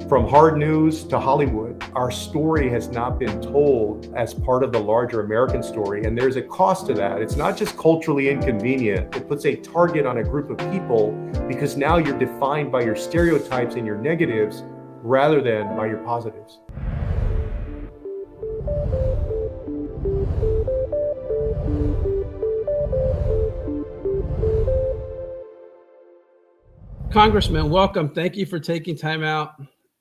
From hard news to Hollywood, our story has not been told as part of the larger American story, and there's a cost to that. It's not just culturally inconvenient, it puts a target on a group of people because now you're defined by your stereotypes and your negatives rather than by your positives. Congressman, welcome. Thank you for taking time out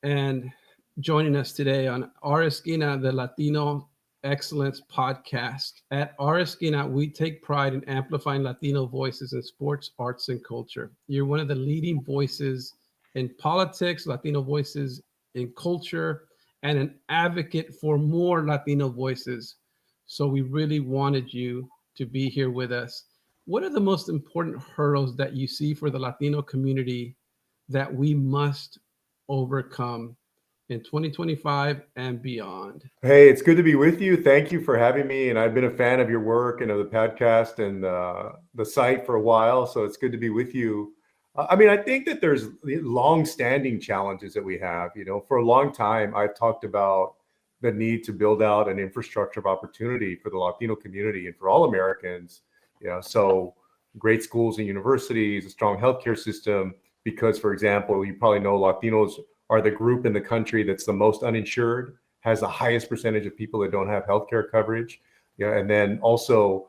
and joining us today on Our Esquina, the Latino Excellence podcast. At Our Esquina, we take pride in amplifying Latino voices in sports, arts, and culture. You're one of the leading voices in politics, Latino voices in culture, and an advocate for more Latino voices. So we really wanted you to be here with us. What are the most important hurdles that you see for the Latino community that we must overcome in 2025 and beyond? Hey, it's good to be with you. Thank you for having me. And I've been a fan of your work and of the podcast and the site for a while. So it's good to be with you. I think that there's long-standing challenges that we have. For a long time, I've talked about the need to build out an infrastructure of opportunity for the Latino community and for all Americans. So great schools and universities, a strong healthcare system, because, for example, you probably know Latinos are the group in the country that's the most uninsured, has the highest percentage of people that don't have healthcare coverage, and then also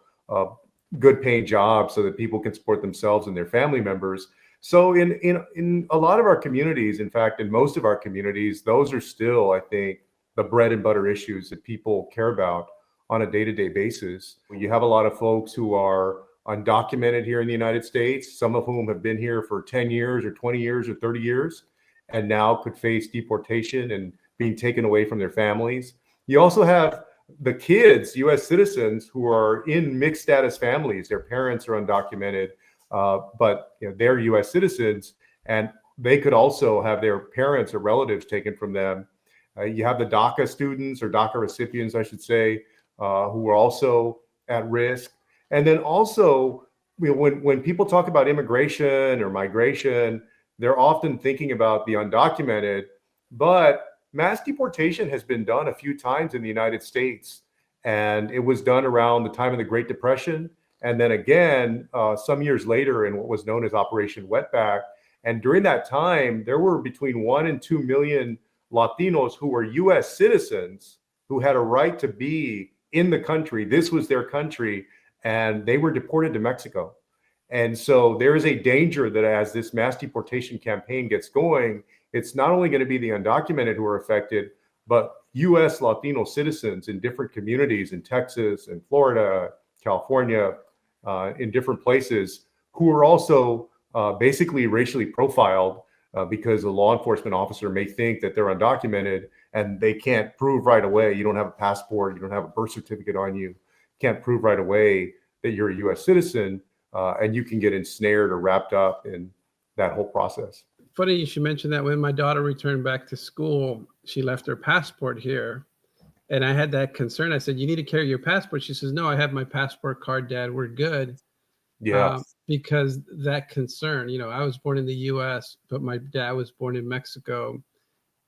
good paying jobs so that people can support themselves and their family members. So in a lot of our communities, in fact, in most of our communities, those are still, I think, the bread and butter issues that people care about on a day-to-day basis. You have a lot of folks who are undocumented here in the United States, some of whom have been here for 10 years or 20 years or 30 years, and now could face deportation and being taken away from their families. You also have the kids, US citizens, who are in mixed status families. Their parents are undocumented, but they're US citizens, and they could also have their parents or relatives taken from them. You have the DACA students, or DACA recipients, I should say, who are also at risk. And then also, when people talk about immigration or migration, they're often thinking about the undocumented, but mass deportation has been done a few times in the United States. And it was done around the time of the Great Depression. And then again, some years later in what was known as Operation Wetback. And during that time, there were between 1 and 2 million Latinos who were US citizens who had a right to be in the country. This was their country, and they were deported to Mexico. And so there is a danger that as this mass deportation campaign gets going, it's not only going to be the undocumented who are affected, but US Latino citizens in different communities in Texas and Florida, California, in different places, who are also basically racially profiled because a law enforcement officer may think that they're undocumented and they can't prove right away. You don't have a passport, you don't have a birth certificate on you, can't prove right away that you're a US citizen, and you can get ensnared or wrapped up in that whole process. Funny you should mention that. When my daughter returned back to school, she left her passport here. And I had that concern. I said, you need to carry your passport. She says, no, I have my passport card, Dad. We're good. Yeah. Because that concern, I was born in the US, but my dad was born in Mexico.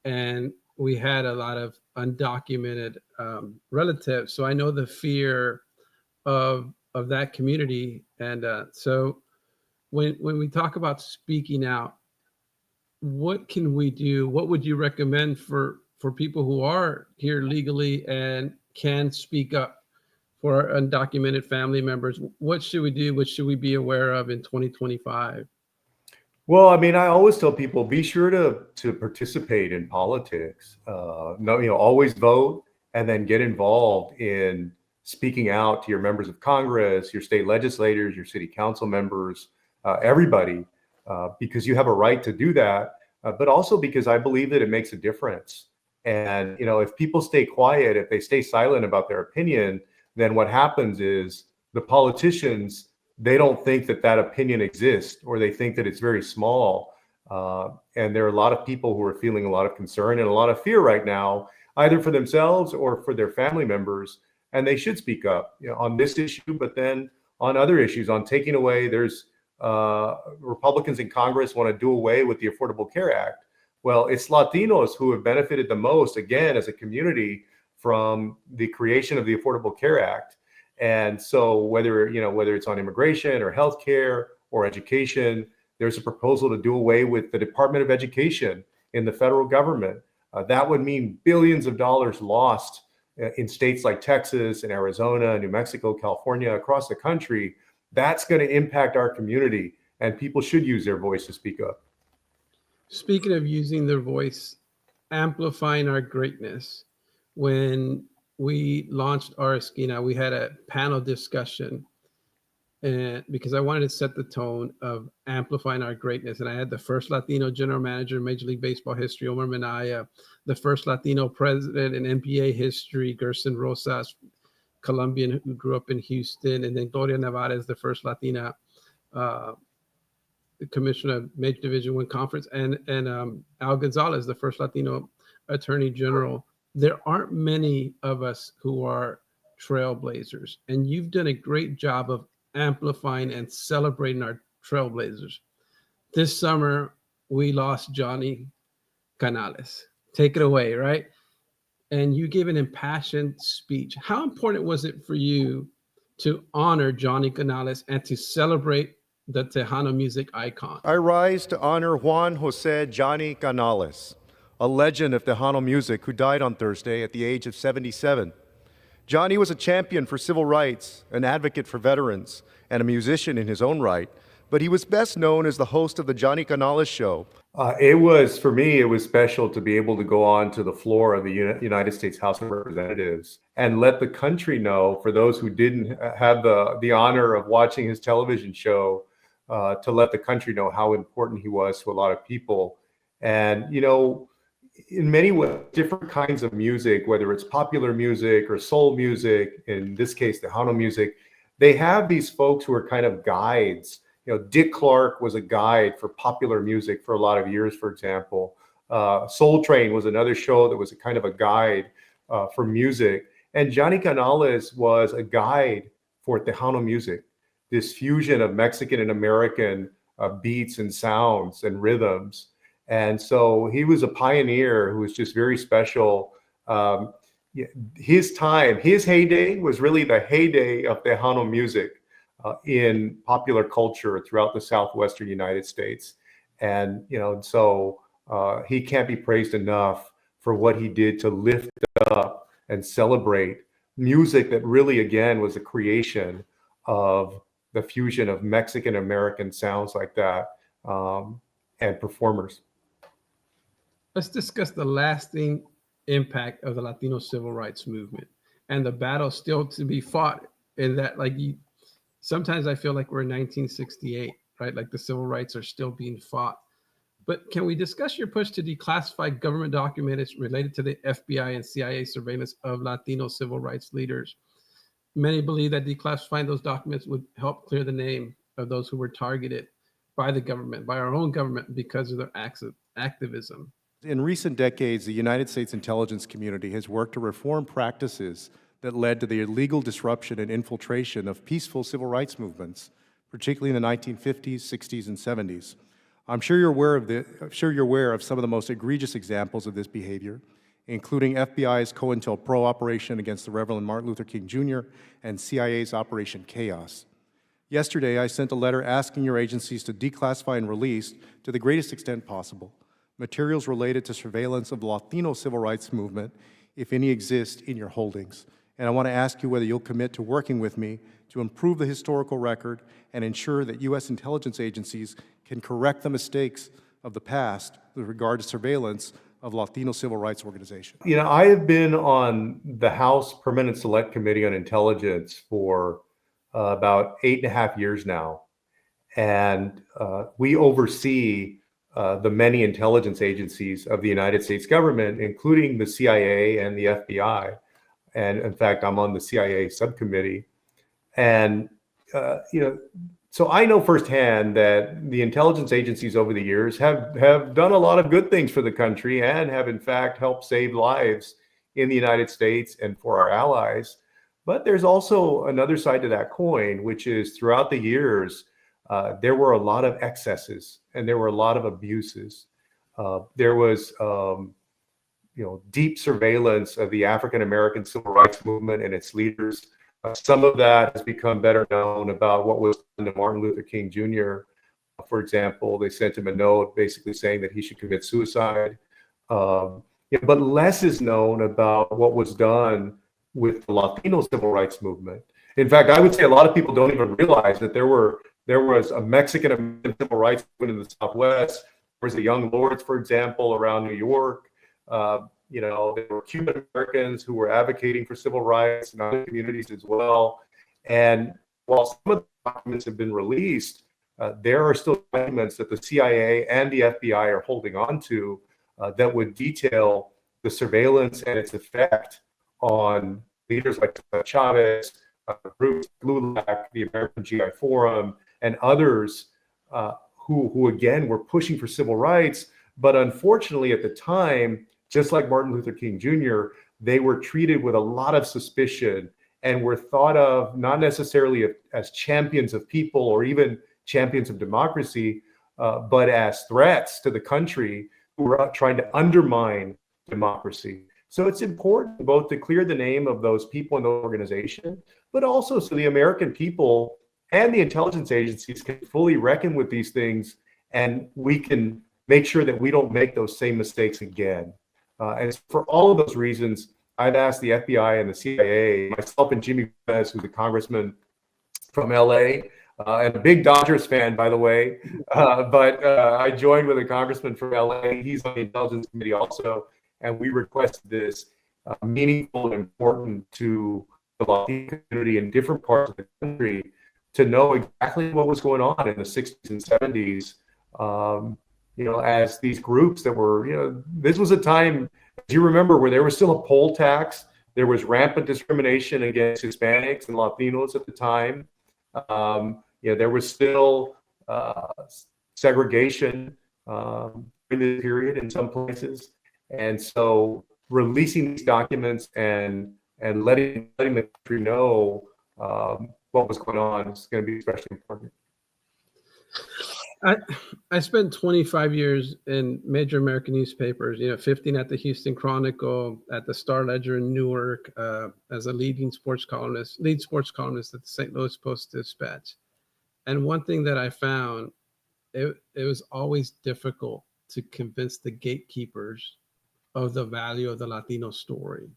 And we had a lot of undocumented relatives. So I know the fear of that community. And so when we talk about speaking out, what can we do? What would you recommend for people who are here legally and can speak up for our undocumented family members? What should we do? What should we be aware of in 2025? Well, I always tell people, be sure to participate in politics. Always vote, and then get involved in speaking out to your members of Congress, your state legislators, your city council members, everybody, because you have a right to do that, but also because I believe that it makes a difference. And, if people stay quiet, if they stay silent about their opinion, then what happens is the politicians, they don't think that opinion exists, or they think that it's very small. And there are a lot of people who are feeling a lot of concern and a lot of fear right now, either for themselves or for their family members. And they should speak up on this issue, but then on other issues, on taking away, there's Republicans in Congress want to do away with the Affordable Care Act. Well, it's Latinos who have benefited the most, again, as a community from the creation of the Affordable Care Act. And so whether it's on immigration or healthcare or education, there's a proposal to do away with the Department of Education in the federal government. That would mean billions of dollars lost in states like Texas and Arizona, New Mexico, California, across the country. That's going to impact our community, and people should use their voice to speak up. Speaking of using their voice, amplifying our greatness, when we launched Our Esquina, we had a panel discussion, and because I wanted to set the tone of amplifying our greatness. And I had the first Latino general manager in Major League Baseball history, Omar Minaya, the first Latino president in NBA history, Gerson Rosas, Colombian who grew up in Houston, and then Gloria Nevarez, the first Latina commissioner of Major Division I conference, and Al Gonzalez, the first Latino attorney general. There aren't many of us who are trailblazers, and you've done a great job of amplifying and celebrating our trailblazers. This summer, we lost Johnny Canales. Take it away, right? And you gave an impassioned speech. How important was it for you to honor Johnny Canales and to celebrate the Tejano music icon? I rise to honor Juan Jose Johnny Canales, a legend of Tejano music who died on Thursday at the age of 77. Johnny was a champion for civil rights, an advocate for veterans, and a musician in his own right, but he was best known as the host of the Johnny Canales Show. For me, it was special to be able to go on to the floor of the United States House of Representatives and let the country know, for those who didn't have the honor of watching his television show, to let the country know how important he was to a lot of people. And, in many ways, different kinds of music, whether it's popular music or soul music, in this case, Tejano music, they have these folks who are kind of guides. Dick Clark was a guide for popular music for a lot of years, for example. Soul Train was another show that was a kind of a guide for music. And Johnny Canales was a guide for Tejano music, this fusion of Mexican and American beats and sounds and rhythms. And so he was a pioneer who was just very special. His heyday was really the heyday of Tejano music in popular culture throughout the Southwestern United States. And, he can't be praised enough for what he did to lift up and celebrate music that really, again, was a creation of the fusion of Mexican American sounds like that, and performers. Let's discuss the lasting impact of the Latino civil rights movement and the battle still to be fought. In that, sometimes I feel like we're in 1968, right? Like the civil rights are still being fought. But can we discuss your push to declassify government documents related to the FBI and CIA surveillance of Latino civil rights leaders? Many believe that declassifying those documents would help clear the name of those who were targeted by the government, by our own government, because of their acts of activism. In recent decades, the United States intelligence community has worked to reform practices that led to the illegal disruption and infiltration of peaceful civil rights movements, particularly in the 1950s, 60s, and 70s. I'm sure you're aware of some of the most egregious examples of this behavior, including FBI's COINTELPRO operation against the Reverend Martin Luther King Jr. and CIA's Operation Chaos. Yesterday, I sent a letter asking your agencies to declassify and release, to the greatest extent possible, materials related to surveillance of the Latino civil rights movement, if any exist in your holdings. And I want to ask you whether you'll commit to working with me to improve the historical record and ensure that U.S. intelligence agencies can correct the mistakes of the past with regard to surveillance of Latino civil rights organizations. I have been on the House Permanent Select Committee on Intelligence for about 8.5 years now. And we oversee the many intelligence agencies of the United States government, including the CIA and the FBI. And in fact, I'm on the CIA subcommittee. And, so I know firsthand that the intelligence agencies over the years have done a lot of good things for the country and have in fact helped save lives in the United States and for our allies. But there's also another side to that coin, which is throughout the years, there were a lot of excesses and there were a lot of abuses. There was, deep surveillance of the African American civil rights movement and its leaders. Some of that has become better known about what was done to Martin Luther King Jr. For example, they sent him a note basically saying that he should commit suicide. But less is known about what was done with the Latino civil rights movement. In fact, I would say a lot of people don't even realize that there was a Mexican American civil rights movement in the Southwest. There was the Young Lords, for example, around New York. There were Cuban Americans who were advocating for civil rights in other communities as well. And while some of the documents have been released, there are still documents that the CIA and the FBI are holding on to that would detail the surveillance and its effect on leaders like Chavez, groups like LULAC, the American GI Forum, and others who again were pushing for civil rights. But unfortunately, at the time, just like Martin Luther King Jr., they were treated with a lot of suspicion and were thought of not necessarily as champions of people or even champions of democracy, but as threats to the country who were trying to undermine democracy. So it's important both to clear the name of those people in the organization, but also so the American people and the intelligence agencies can fully reckon with these things, and we can make sure that we don't make those same mistakes again. And for all of those reasons, I've asked the FBI and the CIA, myself and Jimmy Gomez, who's a congressman from LA, and a big Dodgers fan, by the way, but I joined with a congressman from LA. He's on the Intelligence Committee also, and we requested this meaningful and important to the Latino community in different parts of the country to know exactly what was going on in the 60s and 70s. As these groups that were, this was a time, do you remember, where there was still a poll tax? There was rampant discrimination against Hispanics and Latinos at the time. There was still segregation in this period in some places. And so releasing these documents and letting the country know what was going on is going to be especially important. I spent 25 years in major American newspapers, 15 at the Houston Chronicle, at the Star Ledger in Newark, as a lead sports columnist at the St. Louis Post-Dispatch. And one thing that I found, it was always difficult to convince the gatekeepers of the value of the Latino story.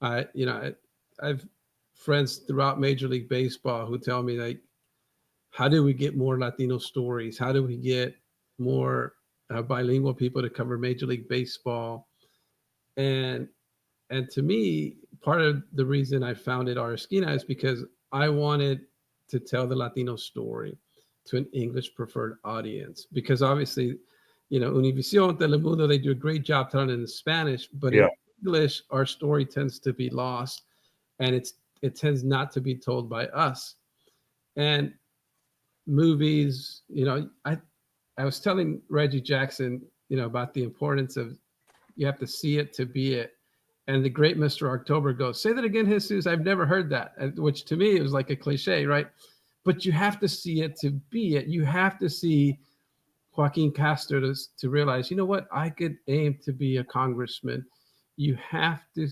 I've friends throughout Major League Baseball who tell me, like, how do we get more Latino stories? How do we get more bilingual people to cover Major League Baseball? And to me, part of the reason I founded Our Esquina is because I wanted to tell the Latino story to an English preferred audience. Because obviously, Univision, Telemundo, they do a great job telling it in Spanish, but in English, our story tends to be lost, and it tends not to be told by us. And movies, I was telling Reggie Jackson, about the importance of you have to see it to be it. And the great Mr. October goes, say that again, Jesus. I've never heard that, which to me it was like a cliche, right? But you have to see it to be it. You have to see Joaquin Castro to realize, what, I could aim to be a congressman. You have to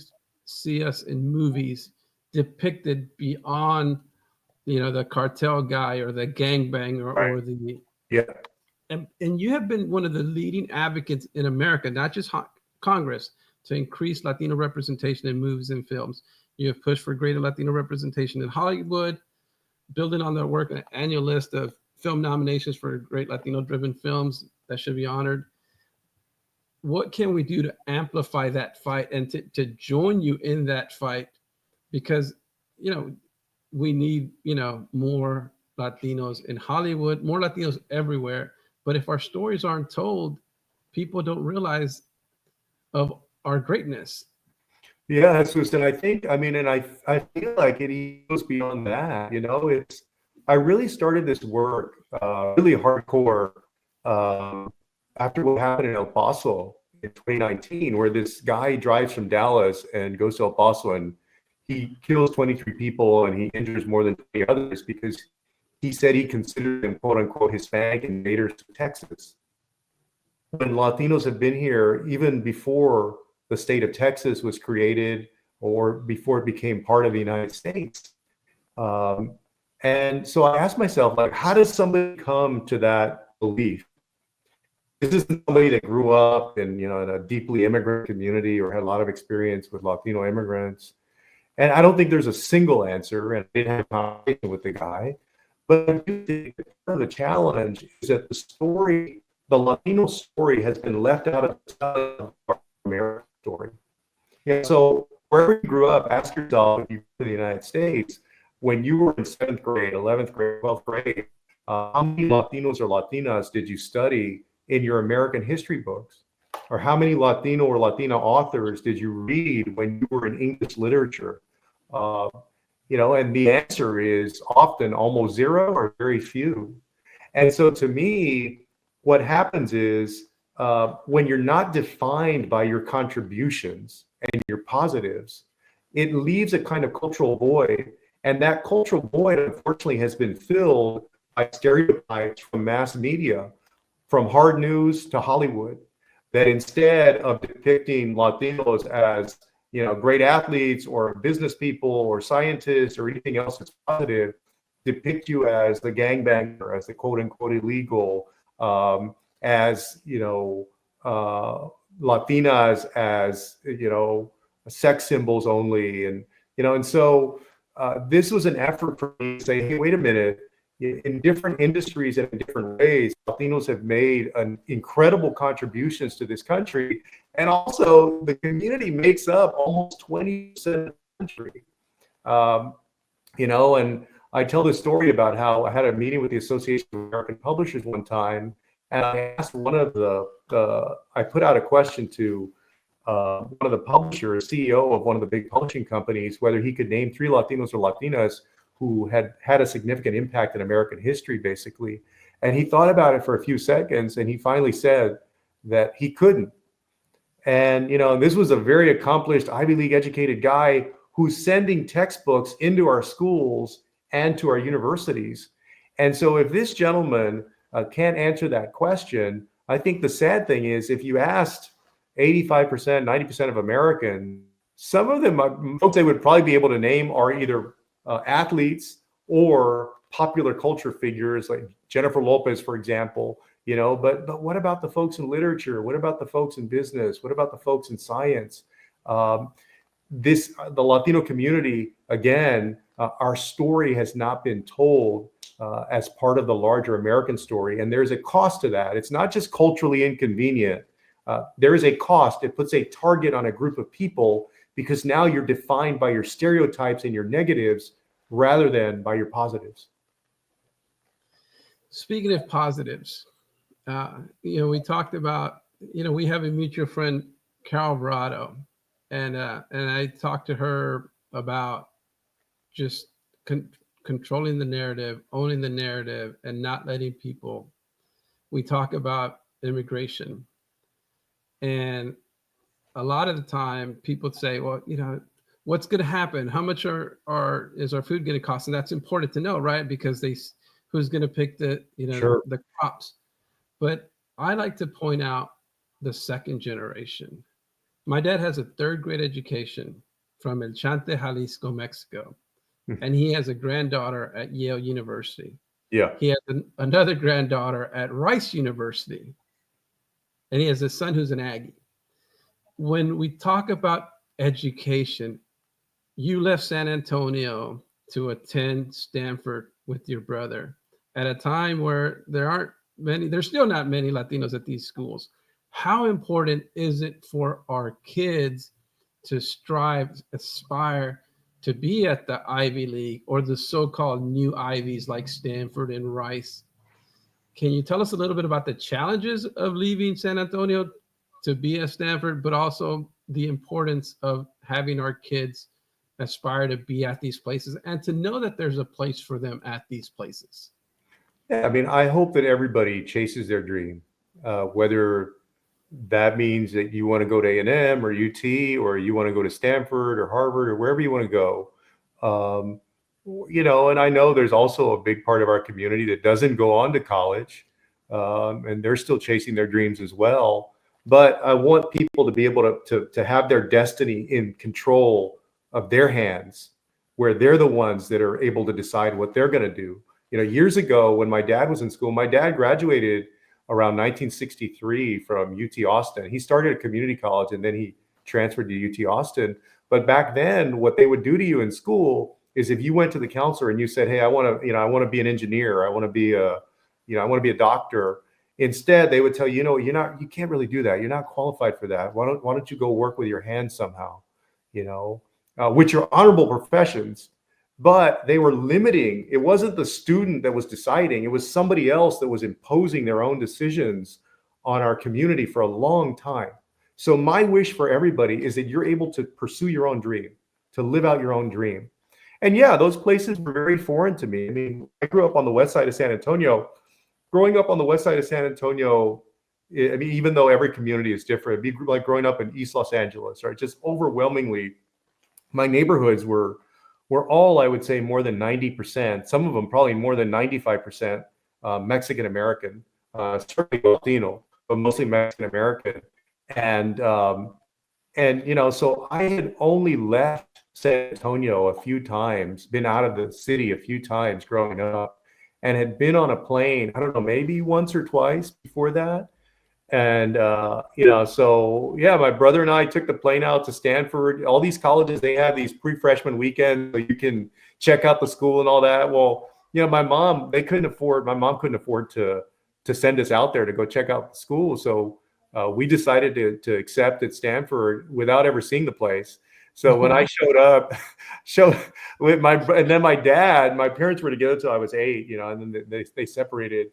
see us in movies depicted beyond the cartel guy or the gangbanger, right, or the and you have been one of the leading advocates in America, not just Congress, to increase Latino representation in movies and films. You have pushed for greater Latino representation in Hollywood, building on their work, an annual list of film nominations for great Latino-driven films that should be honored. What can we do to amplify that fight and to join you in that fight? Because, we need, more Latinos in Hollywood, more Latinos everywhere. But if our stories aren't told, people don't realize of our greatness. Yeah, Susan, I think, I feel like it goes beyond that. I really started this work really hardcore after what happened in El Paso in 2019, where this guy drives from Dallas and goes to El Paso and he kills 23 people and he injures more than 20 others because he said he considered them, quote unquote, Hispanic invaders to Texas. when Latinos have been here, even before the state of Texas was created or before it became part of the United States. Um, and so I asked myself, like, how does somebody come to that belief? This is somebody that grew up in, in a deeply immigrant community or had a lot of experience with Latino immigrants. And I don't think there's a single answer, and I didn't have a conversation with the guy. But I do think that part of the challenge is that the Latino story has been left out of the American story. Yeah, so wherever you grew up, ask yourself, if you go to the United States, when you were in 7th grade, 11th grade, 12th grade, how many Latinos or Latinas did you study in your American history books? Or how many Latino or Latina authors did you read when you were in English literature? Uh, and the answer is often almost zero or very few. And so to me, what happens is when you're not defined by your contributions and your positives, it leaves a kind of cultural void. And that cultural void, unfortunately, has been filled by stereotypes from mass media, from hard news to Hollywood, that instead of depicting Latinos as great athletes or business people or scientists or anything else that's positive, depict you as the gangbanger, as the quote unquote illegal, as Latinas as sex symbols only, and so this was an effort for me to say, hey, wait a minute. In different industries and in different ways, Latinos have made an incredible contributions to this country. And also, the community makes up almost 20% of the country. And I tell this story about how I had a meeting with the Association of American Publishers one time, and I asked I put out a question to one of the publishers, CEO of one of the big publishing companies, whether he could name 3 Latinos or Latinas who had a significant impact in American history, basically. And he thought about it for a few seconds, and he finally said that he couldn't. And, this was a very accomplished Ivy League educated guy who's sending textbooks into our schools and to our universities. And so if this gentleman can't answer that question, I think the sad thing is if you asked 85%, 90% of Americans, some of them, folks they would probably be able to name are either athletes or popular culture figures like Jennifer Lopez, for example, but what about the folks in literature? What about the folks in business? What about the folks in science? The Latino community, again, our story has not been told as part of the larger American story. And there's a cost to that. It's not just culturally inconvenient. There is a cost. It puts a target on a group of people because now you're defined by your stereotypes and your negatives rather than by your positives. Speaking of positives, we talked about, we have a mutual friend, Carol Alvarado, and I talked to her about just controlling the narrative, owning the narrative, and not letting people. We talk about immigration, and a lot of the time people say, well, what's going to happen? How much is our food going to cost? And that's important to know, right? Because who's going to pick the Sure. the crops. But I like to point out the second generation. My dad has a 3rd grade education from El Chante, Jalisco, Mexico, and he has a granddaughter at Yale University. Yeah. He has another granddaughter at Rice University, and he has a son who's an Aggie. When we talk about education, you left San Antonio to attend Stanford with your brother at a time where there's still not many Latinos at these schools. How important is it for our kids to aspire to be at the Ivy League or the so-called new Ivies like Stanford and Rice? Can you tell us a little bit about the challenges of leaving San Antonio to be at Stanford, but also the importance of having our kids aspire to be at these places and to know that there's a place for them at these places? Yeah, I mean, I hope that everybody chases their dream, whether that means that you want to go to A&M or UT, or you want to go to Stanford or Harvard or wherever you want to go. And I know there's also a big part of our community that doesn't go on to college. and they're still chasing their dreams as well. But I want people to be able to have their destiny in control of their hands, where they're the ones that are able to decide what they're going to do. Years ago when my dad was in school, my dad graduated around 1963 from UT Austin. He started at community college and then he transferred to UT Austin. But back then, what they would do to you in school is if you went to the counselor and you said, "Hey, I want to be an engineer. I want to be a doctor." Instead, they would tell you, you can't really do that. You're not qualified for that. Why don't you go work with your hands somehow, which are honorable professions. But they were limiting. It wasn't the student that was deciding. It was somebody else that was imposing their own decisions on our community for a long time. So my wish for everybody is that you're able to pursue your own dream, to live out your own dream. And yeah, those places were very foreign to me. I mean, I grew up on the west side of San Antonio. Growing up on the west side of San Antonio, I mean, even though every community is different, it'd be like growing up in East Los Angeles, right? Just overwhelmingly, my neighborhoods were all, I would say, more than 90%, some of them probably more than 95% Mexican American, certainly Latino, but mostly Mexican American. And so I had only left San Antonio a few times, been out of the city a few times growing up, and had been on a plane, I don't know, maybe once or twice before that. And, so yeah, my brother and I took the plane out to Stanford. All these colleges, they have these pre-freshman weekends so you can check out the school and all that. Well, my mom couldn't afford to send us out there to go check out the school. So we decided to accept at Stanford without ever seeing the place. So when I showed up, with my dad, my parents were together till I was 8, and then they separated.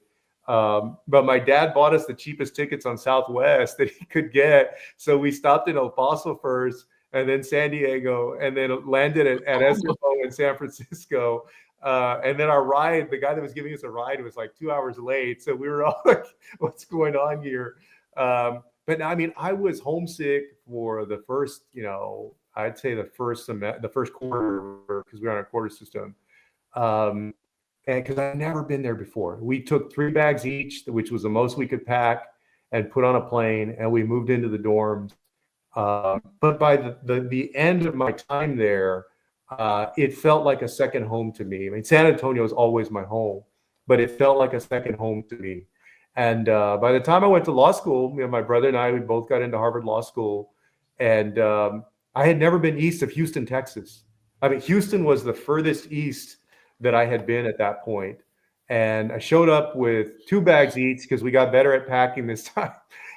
But my dad bought us the cheapest tickets on Southwest that he could get. So we stopped in El Paso first, and then San Diego, and then landed at Escafo in San Francisco. And then our ride, the guy that was giving us a ride was like 2 hours late. So we were all like, what's going on here? But I mean, I was homesick for the first, I'd say the first quarter, because we were on a quarter system. And because I'd never been there before. We took 3 bags each, which was the most we could pack, and put on a plane, and we moved into the dorms. But by the end of my time there, it felt like a second home to me. I mean, San Antonio is always my home, but it felt like a second home to me. And by the time I went to law school, my brother and I, we both got into Harvard Law School, and I had never been east of Houston, Texas. I mean, Houston was the furthest east that I had been at that point. And I showed up with 2 bags each because we got better at packing this time,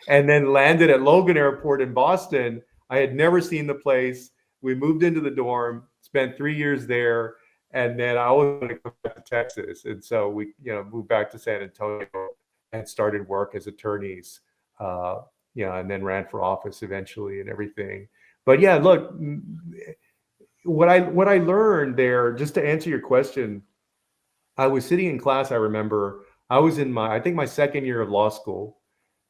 and then landed at Logan Airport in Boston. I had never seen the place. We moved into the dorm, spent 3 years there, and then I always wanted to come back to Texas. And so we, moved back to San Antonio and started work as attorneys, and then ran for office eventually and everything. But yeah, look, what I learned there, just to answer your question, I was sitting in class. I remember I was in I think my second year of law school,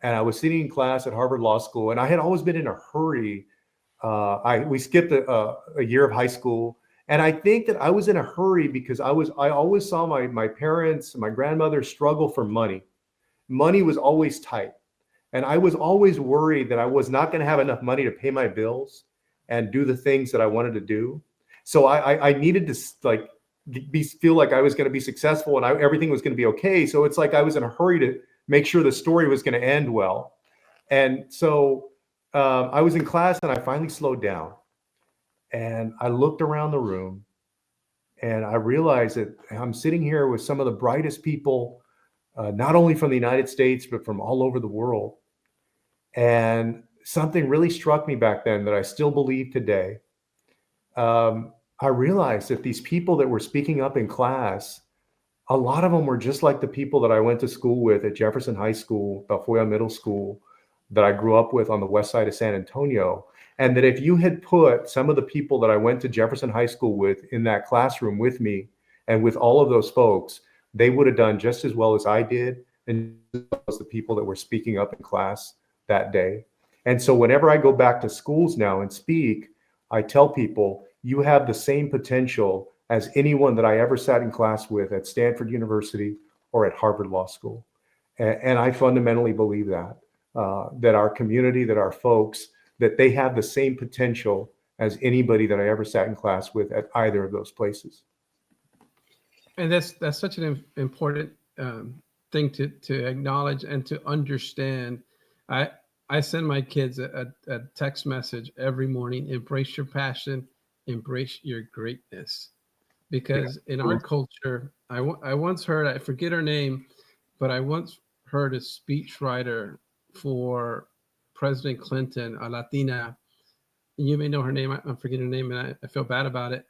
and I was sitting in class at Harvard Law School, and I had always been in a hurry. We skipped a year of high school, and I think that I was in a hurry because I always saw my parents, my grandmother struggle for money. Money was always tight, and I was always worried that I was not going to have enough money to pay my bills and do the things that I wanted to do. So I needed to feel like I was going to be successful and everything was going to be okay. So it's like I was in a hurry to make sure the story was going to end well. And so I was in class, and I finally slowed down, and I looked around the room, and I realized that I'm sitting here with some of the brightest people, not only from the United States, but from all over the world. And something really struck me back then that I still believe today. I realized that these people that were speaking up in class, a lot of them were just like the people that I went to school with at Jefferson High School, Balfoya Middle School, that I grew up with on the west side of San Antonio. And that if you had put some of the people that I went to Jefferson High School with in that classroom with me and with all of those folks, they would have done just as well as I did, and as well as the people that were speaking up in class that day. And so whenever I go back to schools now and speak, I tell people, you have the same potential as anyone that I ever sat in class with at Stanford University or at Harvard Law School. And I fundamentally believe that, that our community, that our folks, that they have the same potential as anybody that I ever sat in class with at either of those places. And that's such an important thing to acknowledge and to understand. I I send my kids a text message every morning: embrace your passion, embrace your greatness. Because in our culture, I once heard, I forget her name, but I once heard a speechwriter for President Clinton, a Latina. You may know her name. I'm forgetting her name, and I feel bad about it.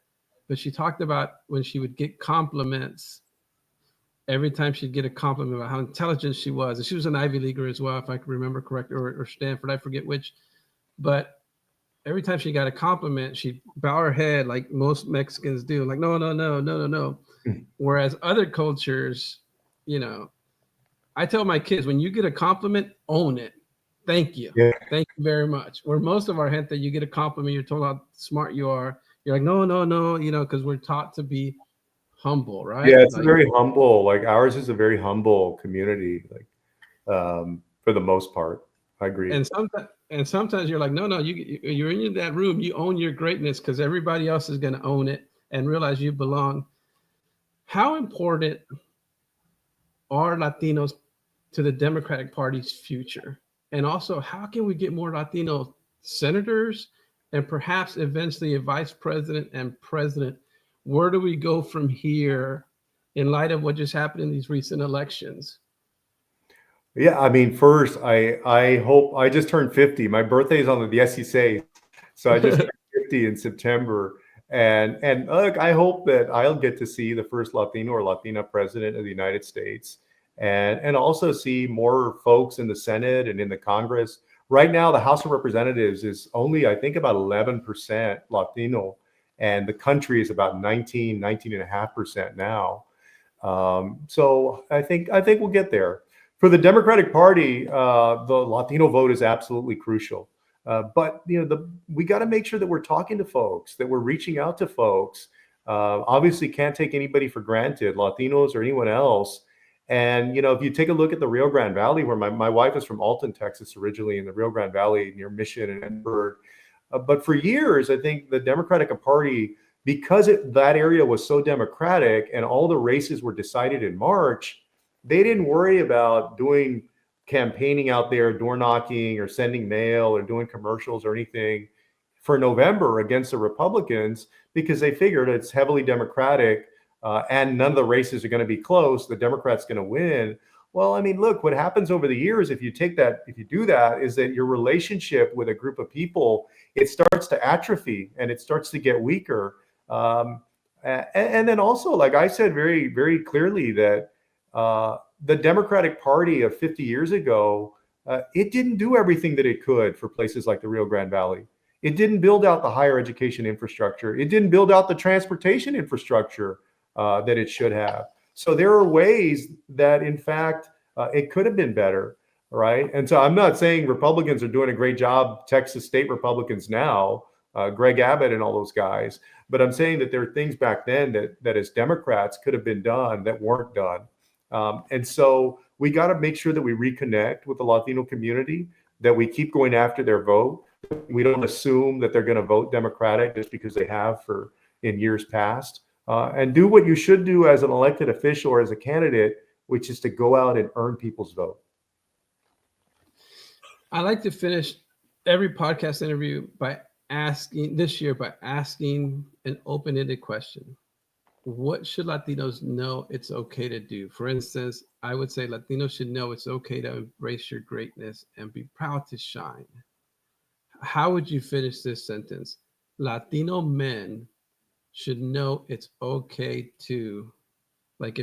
But she talked about when she would get compliments, every time she'd get a compliment about how intelligent she was. And she was an Ivy Leaguer as well, if I can remember correctly, or Stanford, I forget which. But every time she got a compliment, she'd bow her head like most Mexicans do, like, no, no, no, no, no, no. Whereas other cultures, you know, I tell my kids, when you get a compliment, own it. Thank you. Yeah. Thank you very much. Where most of our gente, you get a compliment, you're told how smart you are. You're like, no, no, no, you know, because we're taught to be humble, right? Yeah, it's Like, very humble. Like ours is a very humble community, like for the most part. I agree. and sometimes you're like, no, no, you're in that room, you own your greatness because everybody else is going to own it and realize you belong. How important are Latinos to the Democratic Party's future? And also, how can we get more Latino senators and perhaps eventually a vice president and president? Where do we go from here in light of what just happened in these recent elections? Yeah, I mean, first, I hope I just turned 50. My birthday is on the 16, so I just turned 50 in September. And look, I hope that I'll get to see the first Latino or Latina president of the United States, and also see more folks in the Senate and in the Congress. Right now, the House of Representatives is only, I think, about 11% Latino, and the country is about 19.5% now. So I think we'll get there. For the Democratic Party, the Latino vote is absolutely crucial. But we got to make sure that we're talking to folks, that we're reaching out to folks. Obviously, can't take anybody for granted, Latinos or anyone else. And if you take a look at the Rio Grande Valley, where my wife is from Alton, Texas, originally in the Rio Grande Valley near Mission and Edinburgh. But for years, I think the Democratic Party, because that area was so Democratic and all the races were decided in March, they didn't worry about doing campaigning out there, door knocking or sending mail or doing commercials or anything for November against the Republicans, because they figured it's heavily Democratic and none of the races are going to be close. The Democrats going to win. Well, I mean, look, what happens over the years, if you do that, is that your relationship with a group of people, it starts to atrophy and it starts to get weaker. And then also, like I said very, very clearly, that the Democratic Party of 50 years ago, it didn't do everything that it could for places like the Rio Grande Valley. It didn't build out the higher education infrastructure. It didn't build out the transportation infrastructure that it should have. So there are ways that, in fact, it could have been better, right? And so I'm not saying Republicans are doing a great job, Texas state Republicans now, Greg Abbott and all those guys, but I'm saying that there are things back then that as Democrats could have been done that weren't done. And so we got to make sure that we reconnect with the Latino community, that we keep going after their vote. We don't assume that they're going to vote Democratic just because they have in years past, and do what you should do as an elected official or as a candidate, which is to go out and earn people's vote. I like to finish every podcast interview by asking an open-ended question. What should Latinos know it's okay to do? For instance, I would say Latinos should know it's okay to embrace your greatness and be proud to shine. How would you finish this sentence? Latino men should know it's okay to, like,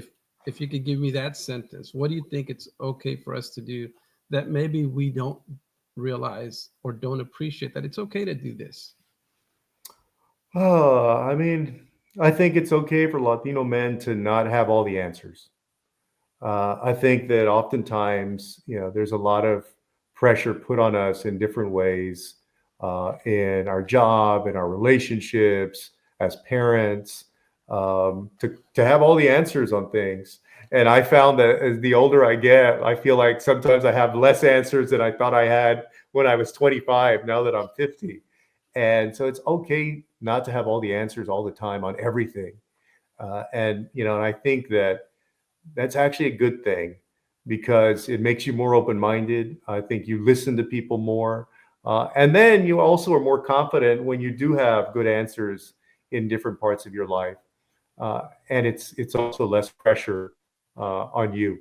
if you could give me that sentence, what do you think it's okay for us to do that maybe we don't realize or don't appreciate, that it's okay to do this? I mean, I think it's okay for Latino men to not have all the answers. I think that oftentimes, there's a lot of pressure put on us in different ways, in our job, in our relationships, as parents. to have all the answers on things. And I found that as the older I get, I feel like sometimes I have less answers than I thought I had when I was 25, now that I'm 50. And so it's okay not to have all the answers all the time on everything. And I think that that's actually a good thing because it makes you more open-minded. I think you listen to people more. And then you also are more confident when you do have good answers in different parts of your life. And it's also less pressure on you.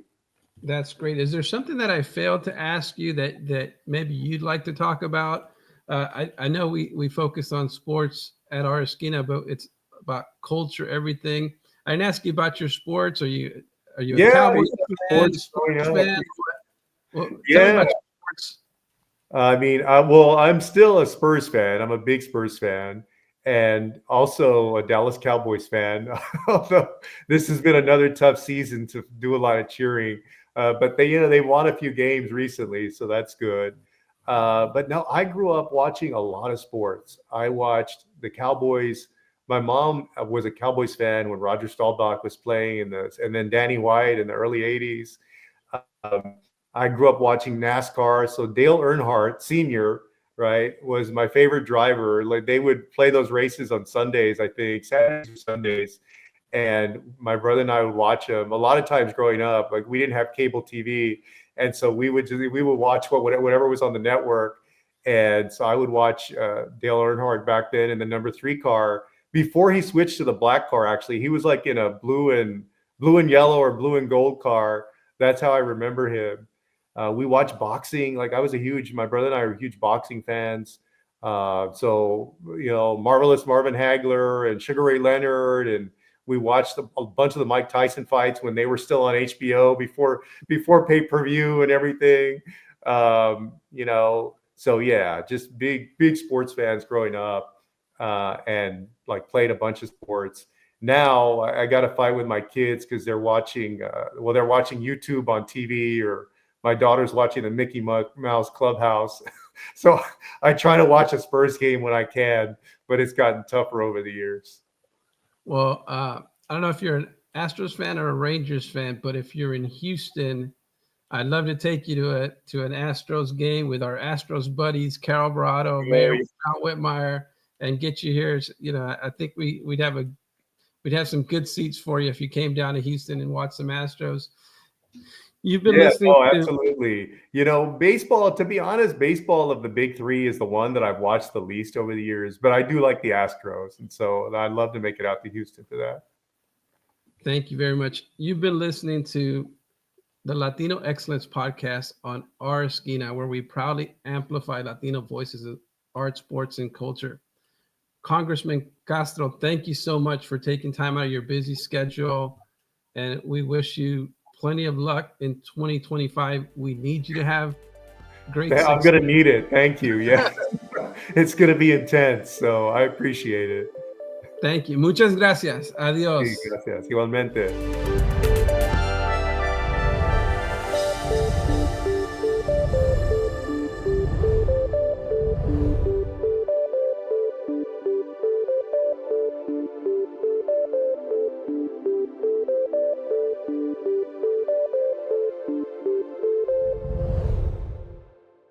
That's great. Is there something that I failed to ask you that maybe you'd like to talk about? I know we focus on sports at our esquina, but it's about culture, everything. I didn't ask you about your sports. Are you a Cowboys fan, Spurs fan? Well, tell me about your sports. I mean, well, I'm still a Spurs fan. I'm a big Spurs fan, and also a Dallas Cowboys fan. Although this has been another tough season to do a lot of cheering, but they won a few games recently, so that's good. But no, I grew up watching a lot of sports. I watched the Cowboys. My mom was a Cowboys fan when Roger Staubach was playing and then Danny White in the early '80s. I grew up watching NASCAR. So Dale Earnhardt Sr., right, was my favorite driver. Like they would play those races on Sundays, I think, Saturdays or Sundays. And my brother and I would watch them. A lot of times growing up, like we didn't have cable TV. And so we would watch whatever was on the network. And so I would watch Dale Earnhardt back then in the number 3 car before he switched to the black car. Actually, he was like in a blue and yellow or blue and gold car. That's how I remember him. We watched boxing. Like my brother and I were huge boxing fans. So, Marvelous Marvin Hagler and Sugar Ray Leonard. And we watched a bunch of the Mike Tyson fights when they were still on HBO before pay-per-view and everything. So yeah, just big sports fans growing up, and like played a bunch of sports. Now I got to fight with my kids because they're watching YouTube on TV, or my daughter's watching the Mickey Mouse Clubhouse. So I try to watch a Spurs game when I can, but it's gotten tougher over the years. Well, I don't know if you're an Astros fan or a Rangers fan, but if you're in Houston, I'd love to take you to an Astros game with our Astros buddies, Carol Barado, Mayor Scott Whitmire, and get you here. I think we'd have some good seats for you if you came down to Houston and watched some Astros. You've been listening to... absolutely. Baseball, to be honest, baseball of the big 3 is the one that I've watched the least over the years, but I do like the Astros. And so I'd love to make it out to Houston for that. Thank you very much. You've been listening to the Latino Excellence podcast on Our Esquina, where we proudly amplify Latino voices in art, sports, and culture. Congressman Castro, thank you so much for taking time out of your busy schedule, and we wish you plenty of luck in 2025. We need you to have great success. I'm going to need it. Thank you. Yeah, it's going to be intense, so I appreciate it. Thank you. Muchas gracias. Adiós. Sí, gracias. Igualmente.